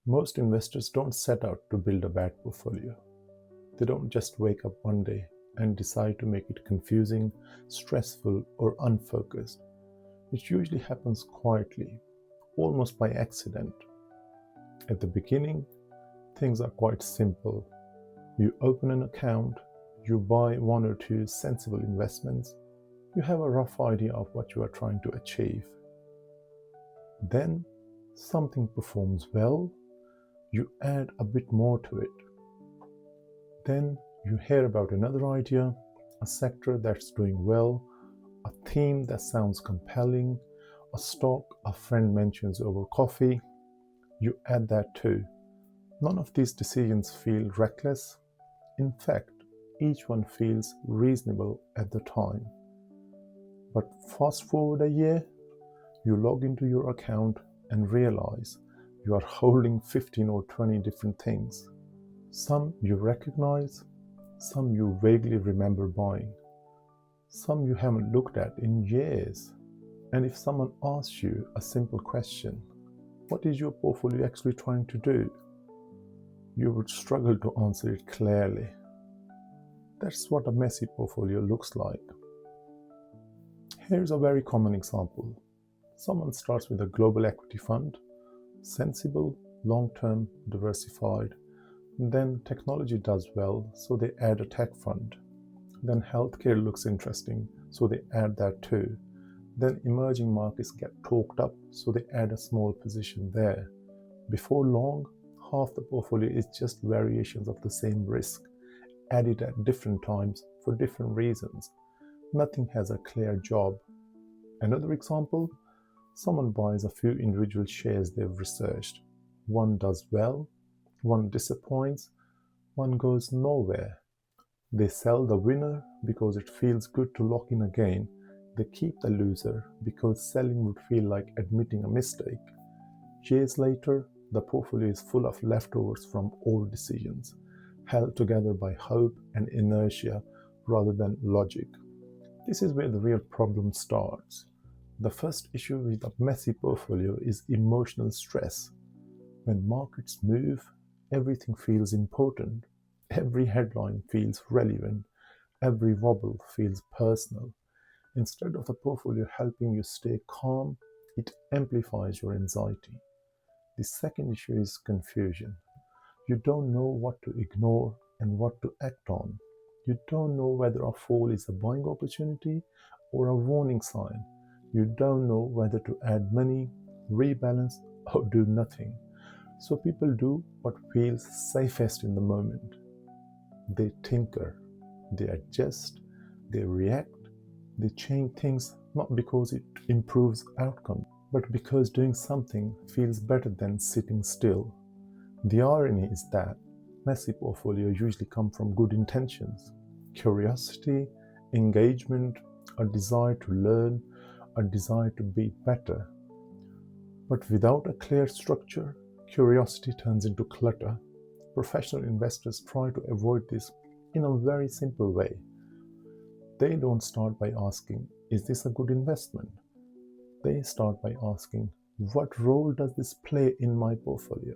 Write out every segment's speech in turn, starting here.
Most investors don't set out to build a bad portfolio. They don't just wake up one day and decide to make it confusing, stressful, or unfocused. It usually happens quietly, almost by accident. At the beginning, things are quite simple. You open an account, you buy one or two sensible investments, you have a rough idea of what you are trying to achieve. Then something performs well, you add a bit more to it. Then you hear about another idea, a sector that's doing well, a theme that sounds compelling, a stock a friend mentions over coffee. You add that too. None of these decisions feel reckless. In fact, each one feels reasonable at the time. But fast forward a year, you log into your account and realize you are holding 15 or 20 different things. Some you recognize, some you vaguely remember buying, some you haven't looked at in years. And if someone asks you a simple question, what is your portfolio actually trying to do? You would struggle to answer it clearly. That's what a messy portfolio looks like. Here's a very common example. Someone starts with a global equity fund, sensible, long-term, diversified. Then technology does well, so they add a tech fund. Then healthcare looks interesting, so they add that too. Then emerging markets get talked up, so they add a small position there. Before long, half the portfolio is just variations of the same risk, added at different times for different reasons. Nothing has a clear job. Another example, someone buys a few individual shares they've researched. One does well, one disappoints, one goes nowhere. They sell the winner because it feels good to lock in again. They keep the loser because selling would feel like admitting a mistake. Years later, the portfolio is full of leftovers from old decisions, held together by hope and inertia rather than logic. This is where the real problem starts. The first issue with a messy portfolio is emotional stress. When markets move, everything feels important. Every headline feels relevant. Every wobble feels personal. Instead of the portfolio helping you stay calm, it amplifies your anxiety. The second issue is confusion. You don't know what to ignore and what to act on. You don't know whether a fall is a buying opportunity or a warning sign. You don't know whether to add money, rebalance, or do nothing. So people do what feels safest in the moment. They tinker, they adjust, they react, they change things not because it improves outcome, but because doing something feels better than sitting still. The irony is that messy portfolios usually come from good intentions, curiosity, engagement, a desire to learn, a desire to be better. But without a clear structure, curiosity turns into clutter. Professional investors try to avoid this in a very simple way. They don't start by asking, is this a good investment? They start by asking, what role does this play in my portfolio?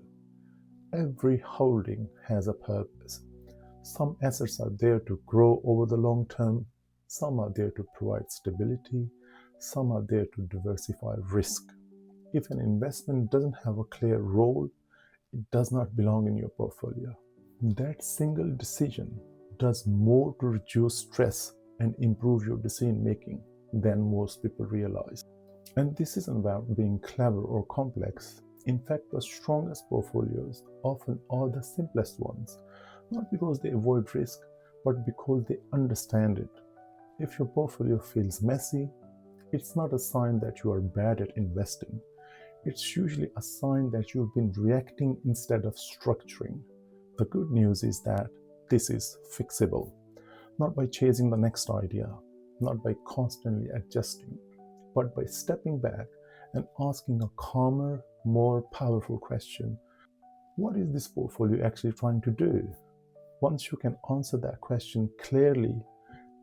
Every holding has a purpose. Some assets are there to grow over the long term, some are there to provide stability, some are there to diversify risk. If an investment doesn't have a clear role, it does not belong in your portfolio. That single decision does more to reduce stress and improve your decision making than most people realize. And this isn't about being clever or complex. In fact, the strongest portfolios often are the simplest ones, not because they avoid risk, but because they understand it. If your portfolio feels messy, it's not a sign that you are bad at investing. It's usually a sign that you've been reacting instead of structuring. The good news is that this is fixable, not by chasing the next idea, not by constantly adjusting, but by stepping back and asking a calmer, more powerful question. What is this portfolio actually trying to do? Once you can answer that question clearly,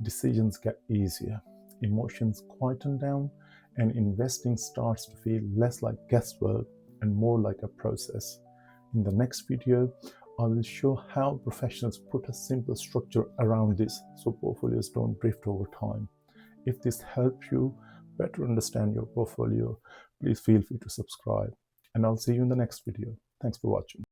decisions get easier, emotions quieten down, and investing starts to feel less like guesswork and more like a process. In the next video, I will show how professionals put a simple structure around this so portfolios don't drift over time. If this helps you better understand your portfolio, please feel free to subscribe, and I'll see you in the next video. Thanks for watching.